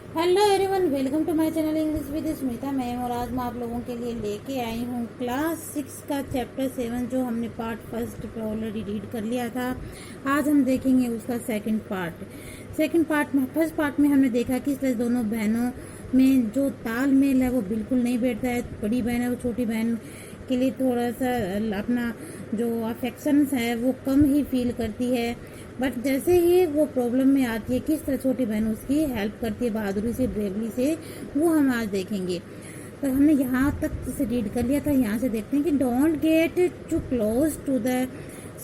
Hello everyone, welcome to my channel English with Smita. मैं और आज मैं आप लोगों के लिए लेके आई हूँ क्लास 6 का चैप्टर 7 जो हमने पार्ट फर्स्ट पे ऑलरेडी रीड कर लिया था। आज हम देखेंगे उसका सेकंड पार्ट में फर्स्ट पार्ट में हमने देखा कि इस दोनों बहनों में जो तालमेल है वो बिल्कुल नहीं बैठता है। बड़ी बहन है वो छोटी बहन के लिए थोड़ा सा अपना जो अफेक्शंस है वो कम ही फील करती है, बट जैसे ही वो प्रॉब्लम में आती है किस तरह छोटी बहन उसकी हेल्प करती है बहादुरी से, ब्रेवरी से, वो हम आज देखेंगे। तो हमने यहाँ तक इसे रीड कर लिया था। यहाँ से देखते हैं कि don't get too close to the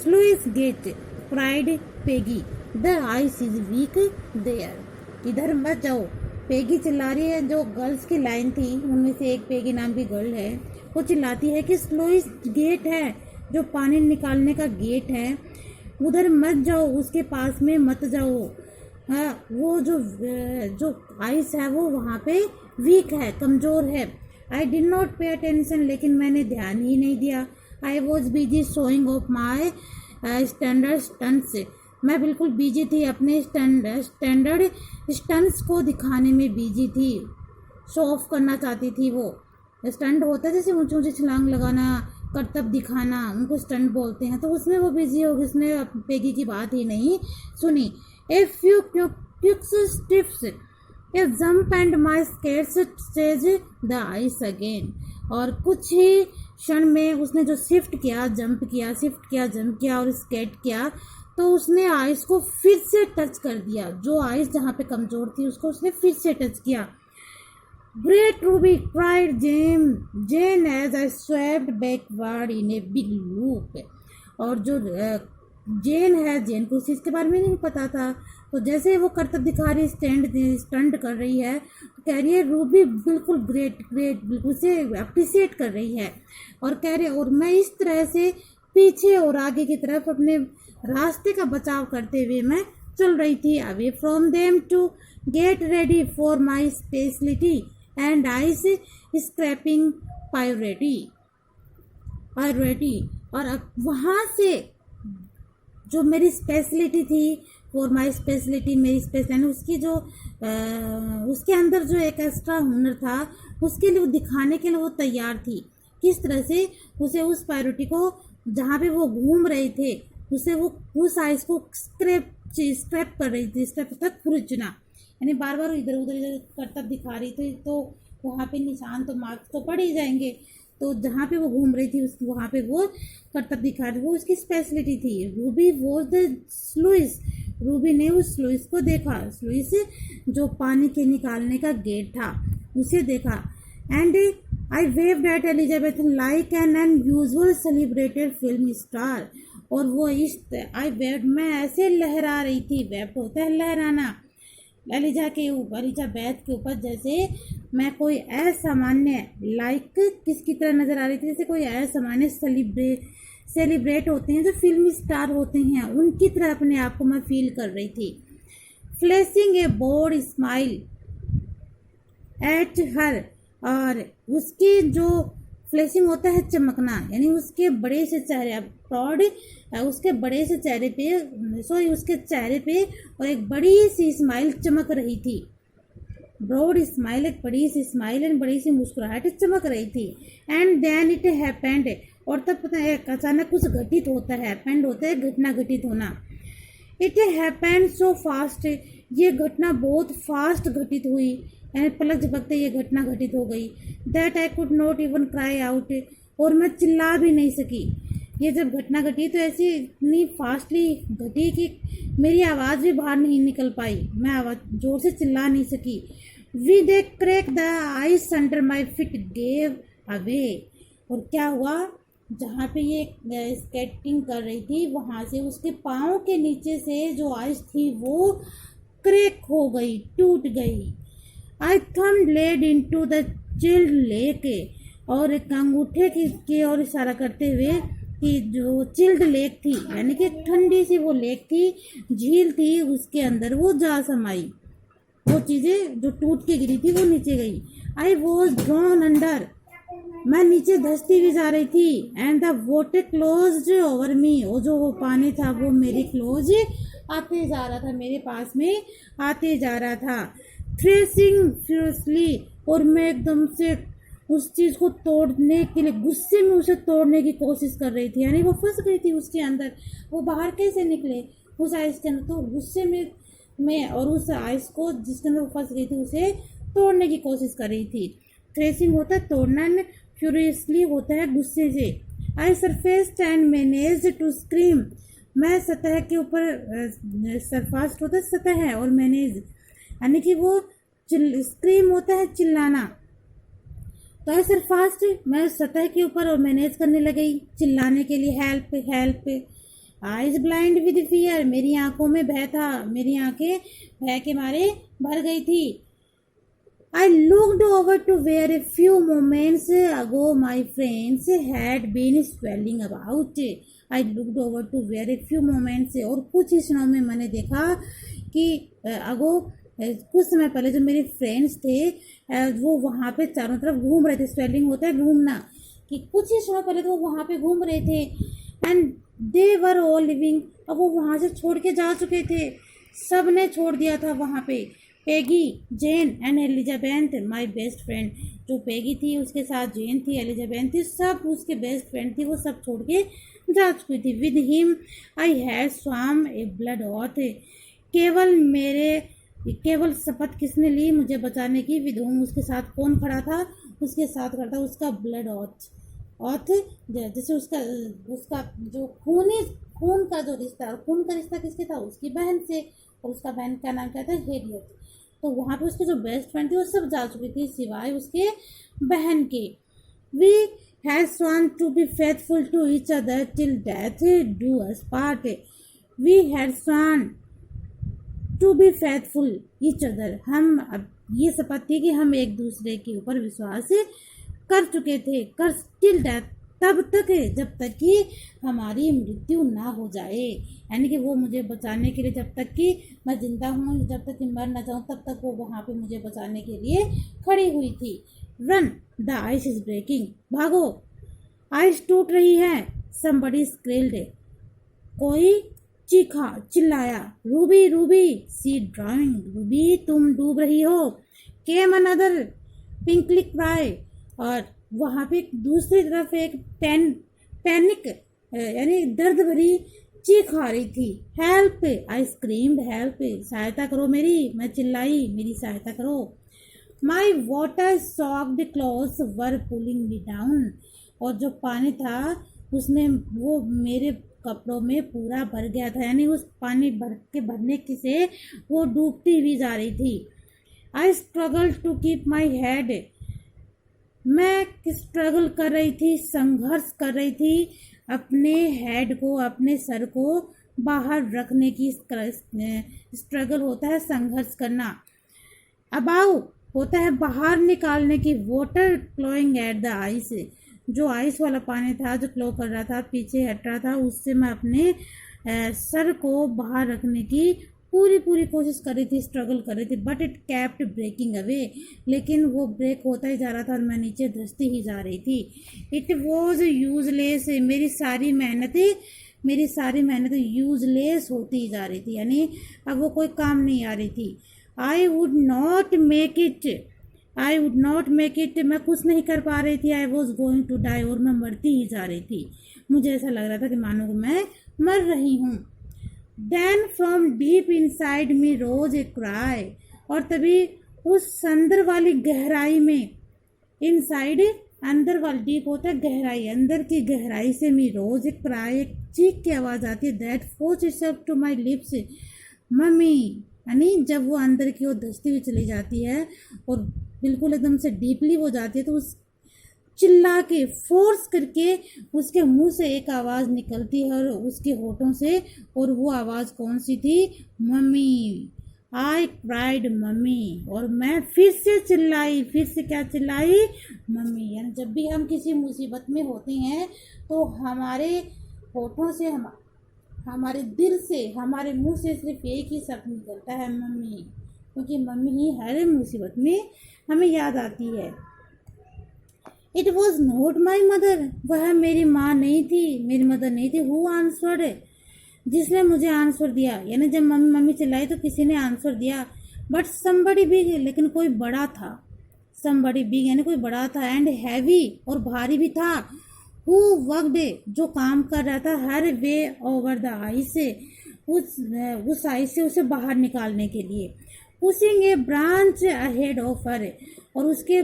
sluice gate cried Peggy, the ice is weak there. इधर मत जाओ, पेगी चिल्ला रही है। जो गर्ल्स की लाइन थी उनमें से एक पेगी नाम की गर्ल है, वो चिल्लाती है कि स्लूइस गेट है, जो पानी निकालने का गेट है, उधर मत जाओ, उसके पास में मत जाओ। हाँ, वो जो आइस है वो वहाँ पे वीक है, कमज़ोर है। I did not pay attention, लेकिन मैंने ध्यान ही नहीं दिया। I was busy showing of my standard stunts, मैं बिल्कुल बिजी थी, अपने स्टैंडर्ड स्टंट्स को दिखाने में बिजी थी। शो ऑफ करना चाहती थी वो। स्टंट होता है जैसे ऊंची ऊंची छलांग लगाना, करतब दिखाना, उनको स्टंट बोलते हैं। तो उसमें वो बिजी होगी, उसने पेगी की बात ही नहीं सुनी। A few quick steps, A jump and my skates stage the ice again. और कुछ ही क्षण में उसने जो शिफ्ट किया, जंप किया और स्केट किया, तो उसने आइस को फिर से टच कर दिया। जो आइस जहाँ पे कमज़ोर थी उसको उसने फिर से टच किया। Great Ruby, cried Jane as I swept backward in a big loop. और जो जेन है, जेन को इसके बारे में नहीं पता था। तो जैसे वो करतब दिखा रही, स्टंट कर रही है, तो कह रही है रूबी बिल्कुल ग्रेट, बिल्कुल उसे अप्रिसिएट कर रही है। और कह रही है और मैं इस तरह से पीछे और आगे की तरफ अपने रास्ते का बचाव करते हुए मैं चल रही थी। Away from them to get ready for my speciality and ice scraping पायरेटी। और अब वहाँ से जो मेरी स्पेशलिटी थी, फॉर माई स्पेशलिटी, मेरी स्पेशलिटी, उसकी जो उसके अंदर जो एक एक्स्ट्रा हुनर था, उसके लिए दिखाने के लिए वो तैयार थी। किस तरह से उसे उस पायरेटी को जहाँ पे वो घूम रहे थे उसे वो उस आइस को स्क्रैप कर रही थी, स्क्रैप तक खुरचना, यानी बार बार इधर उधर करतब दिखा रही थी। तो वहाँ पे निशान तो मार्क्स तो पड़ ही जाएंगे। तो जहाँ पे वो घूम रही थी उसकी वहाँ पे वो करतब दिखा रही, वो उसकी स्पेशलिटी थी। Ruby was the sluice, Ruby ने उस स्लूइस को देखा, स्लूइस जो पानी के निकालने का गेट था उसे देखा। And I waved at Elizabeth like an unusual celebrated film star. और वो इस आई वेव्ड, मैं ऐसे लहरा रही थी, वेव्ड होता है लहराना, एलिजाबेथ के ऊपर जैसे मैं कोई असामान्य, लाइक किसकी तरह नजर आ रही थी, जैसे कोई असामान्य सेलिब्रेट होते हैं जो फिल्म स्टार होते हैं, उनकी तरह अपने आप को मैं फील कर रही थी। Flashing A board smile at her, और उसकी जो फ्लैशिंग होता है चमकना, यानी उसके बड़े से चेहरे, प्रॉड उसके बड़े से चेहरे पे, उसके चेहरे पे और एक बड़ी सी स्माइल चमक रही थी। ब्रॉड स्माइल, एक बड़ी सी स्माइल एंड बड़ी सी मुस्कुराहट चमक रही थी। एंड देन इट हैपेंड, और तब पता है अचानक कुछ घटित होता है। हैपेंड होता है घटना, घटित होना। इट हैपेंड सो फास्ट, ये घटना बहुत फास्ट घटित हुई, यानी पलक झपकते ये घटना घटित हो गई। That I could not even cry out, और मैं चिल्ला भी नहीं सकी। ये जब घटना घटी तो ऐसी इतनी फास्टली घटी कि मेरी आवाज़ भी बाहर नहीं निकल पाई, मैं आवाज़ जोर से चिल्ला नहीं सकी। With A crack the ice under my fit gave away, और क्या हुआ, जहाँ पे ये स्केटिंग कर रही थी वहाँ से उसके पाँव के नीचे से जो आइस थी वो क्रैक हो गई, टूट गई। I tumbled into the chilled lake, और एक अंगूठे की ओर इशारा करते हुए कि जो चिल्ड लेक थी, यानी कि ठंडी सी वो लेक थी, झील थी, उसके अंदर वो जा समाई। वो चीज़ें जो टूट के गिरी थी वो नीचे गई। आई वॉज ड्रॉन अंडर, मैं नीचे धंसती भी जा रही थी। And the water closed over me, वो जो वो पानी था वो मेरे क्लोज आते जा रहा था, मेरे पास में आते जा रहा था। थ्रेसिंग फ्यूरियसली, और मैं एकदम से उस चीज को तोड़ने के लिए गुस्से में उसे तोड़ने की कोशिश कर रही थी। यानी वो फंस गई थी उसके अंदर, वो बाहर कैसे निकले उस आइस के अंदर। तो गुस्से में और उस आइस को जिसके अंदर वो फंस गई थी उसे तोड़ने की कोशिश कर रही थी। थ्रेसिंग होता है तोड़ना, फ्यूरियसली होता है गुस्से से। आई सरफेस्ड एंड मैनेज्ड टू स्क्रीम, मैं सतह के ऊपर, सरफास्ट होता है सतह है, और मैनेज यानी कि वो स्क्रीम होता है चिल्लाना। तो आई सरफास्ट, मैं सतह के ऊपर और मैनेज करने लगी चिल्लाने के लिए, help help. Eyes blind with fear, मेरी आंखों में भय था, मेरी आंखें भय के मारे भर गई थी। I looked over to where a few moments ago my friends had been swelling about. I looked over to where a few moments, और कुछ ही क्षणों में मैंने देखा कि कुछ समय पहले जो मेरे फ्रेंड्स थे वो वहाँ पे चारों तरफ घूम रहे थे। स्वेलिंग होता है घूमना, कि कुछ ही क्षणों पहले तो वो वहाँ पे घूम रहे थे। And they were all living, अब वो वहाँ से छोड़ के जा चुके थे, सब ने छोड़ दिया था वहाँ पे। Peggy, Jane and Elizabeth my best friend, जो पेगी थी उसके साथ जेन थी, एलिजाबेथ थी, सब उसके बेस्ट फ्रेंड थी, वो सब छोड़ के जा चुकी थी। विद हिम आई हैड स्वाम ए ब्लड ऑथ, केवल शपथ किसने ली मुझे बचाने की। विद होम, उसके साथ कौन खड़ा था, उसके साथ खड़ा था उसका ब्लड ऑथ, जैसे उसका जो खून का जो रिश्ता, खून का रिश्ता किसके था, उसकी बहन से, और उसका बहन का नाम क्या था, हेरियट। तो वहाँ पे उसके जो बेस्ट फ्रेंड थी वो सब जा चुकी थी सिवाय उसके बहन के। We had sworn to be faithful to each other till death do us part, we had sworn to be faithful each other, हम अब ये शपथ थी कि हम एक दूसरे के ऊपर विश्वास कर चुके थे, कर टिल डेथ, तब तक जब तक कि हमारी मृत्यु ना हो जाए। यानी कि वो मुझे बचाने के लिए, जब तक कि मैं जिंदा हूँ, जब तक कि मर ना जाऊँ, तब तक वो वहाँ पे मुझे बचाने के लिए खड़ी हुई थी। Run, the ice is breaking, भागो, आइस टूट रही है। समबडी स्क्रील्ड, कोई चीखा, चिल्लाया। Ruby Ruby see drowning, Ruby तुम डूब रही हो। केम अनदर पिंकली क्राई, और वहाँ पे दूसरी तरफ एक पैनिक यानी दर्द भरी चीख आ रही थी। हेल्प, आई स्क्रीम्ड हेल्प, सहायता करो मेरी, मैं चिल्लाई मेरी सहायता करो। My water socked clothes were pulling me down, और जो पानी था उसने वो मेरे कपड़ों में पूरा भर गया था, यानी उस पानी भरने की से वो डूबती हुई जा रही थी। I struggle to keep my head, मैं स्ट्रगल कर रही थी, संघर्ष कर रही थी अपने हेड को, अपने सर को बाहर रखने की। स्ट्रगल होता है संघर्ष करना। अबाउ होता है बाहर निकालने की। Water flowing at the ice, जो आइस वाला पानी था जो फ्लो कर रहा था, पीछे हट रहा था, उससे मैं अपने सर को बाहर रखने की पूरी कोशिश कर रही थी, स्ट्रगल कर रही थी। But it kept breaking away, लेकिन वो ब्रेक होता ही जा रहा था और मैं नीचे धंसती ही जा रही थी। इट वॉज यूजलेस, मेरी सारी मेहनत यूजलेस होती ही जा रही थी, यानी अब वो कोई काम नहीं आ रही थी। I would not make it, मैं कुछ नहीं कर पा रही थी। I was going to die, और मैं मरती ही जा रही थी। मुझे ऐसा लग रहा था कि मानो मैं मर रही हूँ। Then from deep inside me rose a cry, और तभी उस अंदर वाली गहराई में, इनसाइड अंदर वाली, डीप होता है गहराई, अंदर की गहराई से मी रोज एक क्राई, एक चीख की आवाज़ आती है। That force itself to my lips, mummy, यानी जब वो अंदर की ओर धंसती हुई चली जाती है और बिल्कुल एकदम से डीपली हो जाती है, तो उस चिल्ला के फोर्स करके उसके मुंह से एक आवाज़ निकलती है और उसके होठों से, और वो आवाज़ कौन सी थी, मम्मी। आई क्राइड मम्मी, और मैं फिर से चिल्लाई, फिर से क्या चिल्लाई, मम्मी। यानी जब भी हम किसी मुसीबत में होते हैं तो हमारे होठों से, हमारे दिल से, हमारे मुंह से सिर्फ एक ही शब्द निकलता है, मम्मी, क्योंकि मम्मी ही हर मुसीबत में हमें याद आती है। It was not my mother, वह मेरी माँ नहीं थी, मेरी मदर नहीं थी। हु आंसर्ड, जिसने मुझे आंसर दिया, यानी जब मम्मी चिल्लाई तो किसी ने आंसर दिया। बट समबडी बिग, लेकिन कोई बड़ा था, समबडी बिग यानी कोई बड़ा था, एंड हैवी और भारी भी था, हु वर्कड जो काम कर रहा था, हर वे ओवर द आइस उस आइस से उसे बाहर निकालने के लिए, pushing A branch ahead of her, और उसके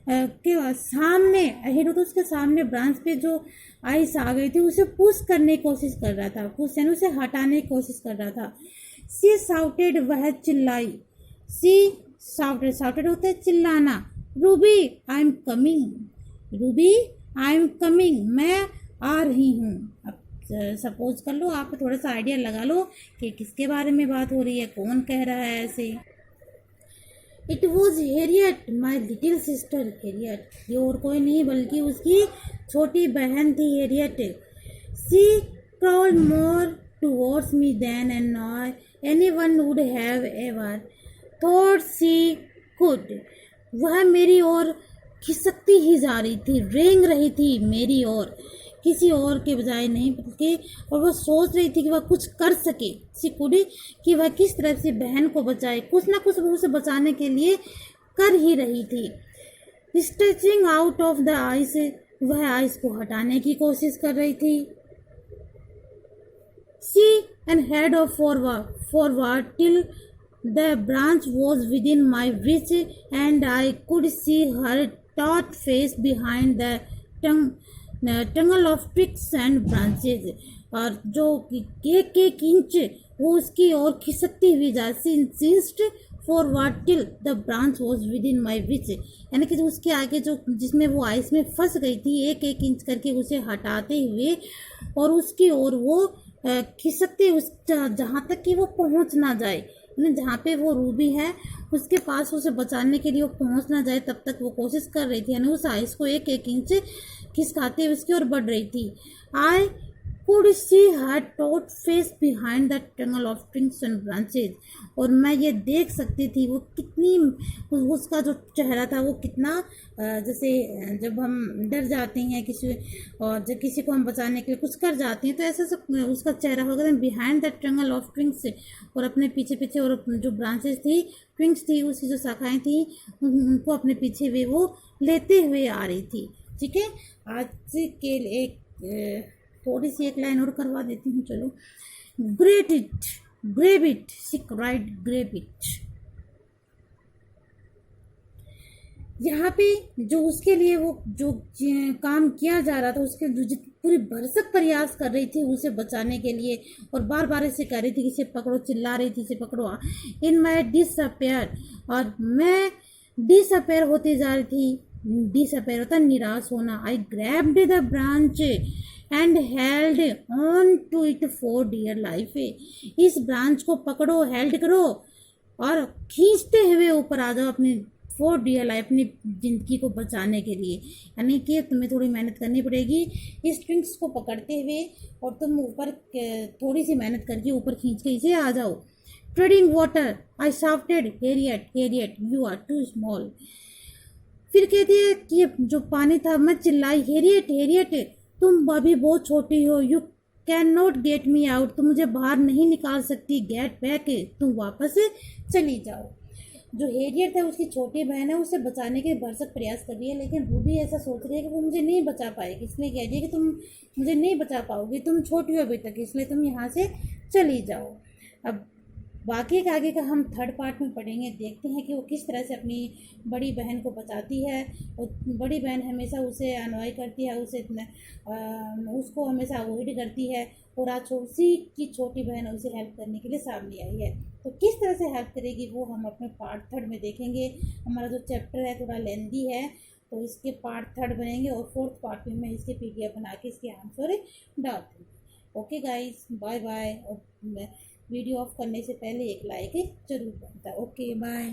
के सामने अहेड तो उसके सामने ब्रांच पे जो आइस आ गई थी उसे पुश करने की कोशिश कर रहा था, पुश यानी उसे हटाने की कोशिश कर रहा था। सी साउटेड वह चिल्लाई, सी साउटेड, साउटेड होता है चिल्लाना, Ruby I am coming, Ruby I am coming, मैं आ रही हूँ। अब सपोज कर लो, आप थोड़ा सा आइडिया लगा लो कि किसके बारे में बात हो रही है, कौन कह रहा है ऐसे। It was Harriet my little sister, Harriet ये और कोई नहीं बल्कि उसकी छोटी बहन थी Harriet. She crawled more towards me than anyone would have ever thought she could, वह मेरी ओर खिसकती ही जा रही थी, रेंग रही थी मेरी ओर, किसी और के बजाय नहीं बल्कि, और वह सोच रही थी कि वह कुछ कर सके, सिकुड़ी कि वह किस तरह से बहन को बचाए, कुछ ना कुछ उसे बचाने के लिए कर ही रही थी। Stretching out of the ice, वह आइस को हटाने की कोशिश कर रही थी। She and head of forward till the branch was within my reach and I could see her taut face behind the tangle of twigs and branches, और जो एक इंच वो उसकी ओर खिसकती हुई जा, insist forward till the branch was within my rich, यानी कि उसके आगे जो जिसमें वो आइस में फंस गई थी, एक एक इंच करके उसे हटाते हुए और उसकी ओर वो खिसकते उस जहाँ तक कि वो पहुँच ना जाए, जहाँ पे वो रूबी है उसके पास उसे बचाने के लिए वो पहुँच ना जाए, तब तक वो कोशिश कर रही थी, यानी उस आइस को एक एक इंच खिसकाते उसकी ओर बढ़ रही थी। आई could see her taut face behind the tangle of twigs and branches, और मैं ये देख सकती थी वो कितनी, उसका जो चेहरा था वो कितना, जैसे जब हम डर जाते हैं किसी, और जब किसी को हम बचाने के लिए कुछ कर जाते हैं तो ऐसा सब उसका चेहरा होगा, behind the tangle of twigs, और अपने पीछे पीछे, और जो ब्रांचेज थी, ट्विक्स थी, उसकी जो शाखाएं थी उनको अपने पीछे वे वो लेते हुए आ रही थी। ठीक है, आज के एक थोड़ी सी एक लाइन और करवा देती हूँ, चलो। Great it, grab it, she cried, grab it. यहाँ पे जो उसके लिए वो जो काम किया जा रहा था, उसके जो पूरी भरसक प्रयास कर रही थी उसे बचाने के लिए, और बार बार इसे कह रही थी कि इसे पकड़ो, चिल्ला रही थी इसे पकड़ो, इन माई डिसअपेयर, और मैं डिसअपेयर होती जा रही थी, डिसअपेयर होता निराश होना। I grabbed the branch and held on to it for dear life, इस ब्रांच को पकड़ो, हेल्ड करो और खींचते हुए ऊपर आ जाओ अपनी फॉर डियर लाइफ, अपनी जिंदगी को बचाने के लिए, यानी कि तुम्हें थोड़ी मेहनत करनी पड़ेगी इस स्ट्रिंग्स को पकड़ते हुए, और तुम ऊपर थोड़ी सी मेहनत करके ऊपर खींच के इसे आ जाओ। Treading water I shouted, Harriet Harriet you are too small, फिर कहती है कि जो पानी था, मैं चिल्लाई, हैरियट हैरियट तुम अभी बहुत छोटी हो, you can not get me out, तुम मुझे बाहर नहीं निकाल सकती, गेट बैक, तुम वापस चली जाओ। जो हैरियट है उसकी छोटी बहन है, उसे बचाने के भरसक प्रयास कर रही है, लेकिन रूबी ऐसा सोच रही है कि वो मुझे नहीं बचा पाएगी, इसलिए कह रही है कि तुम मुझे नहीं बचा पाओगी, तुम छोटी हो अभी तक, इसलिए तुम यहाँ से चली जाओ। अब बाकी का आगे का हम थर्ड पार्ट में पढ़ेंगे, देखते हैं कि वो किस तरह से अपनी बड़ी बहन को बचाती है, और बड़ी बहन हमेशा उसे अनवाई करती है, उसे उसको हमेशा अवॉइड करती है, और आज उसी की छोटी बहन उसे हेल्प करने के लिए सामने आई है। तो किस तरह से हेल्प करेगी वो हम अपने पार्ट थर्ड में देखेंगे। हमारा जो चैप्टर है थोड़ा लेंदी है, तो इसके पार्ट थर्ड बनेंगे, और फोर्थ पार्ट में मैं इसके PDF बना के इसके आंसर डाल दूँगी। Okay guys, bye bye. और वीडियो ऑफ करने से पहले एक लाइक जरूर बनता है। Okay bye.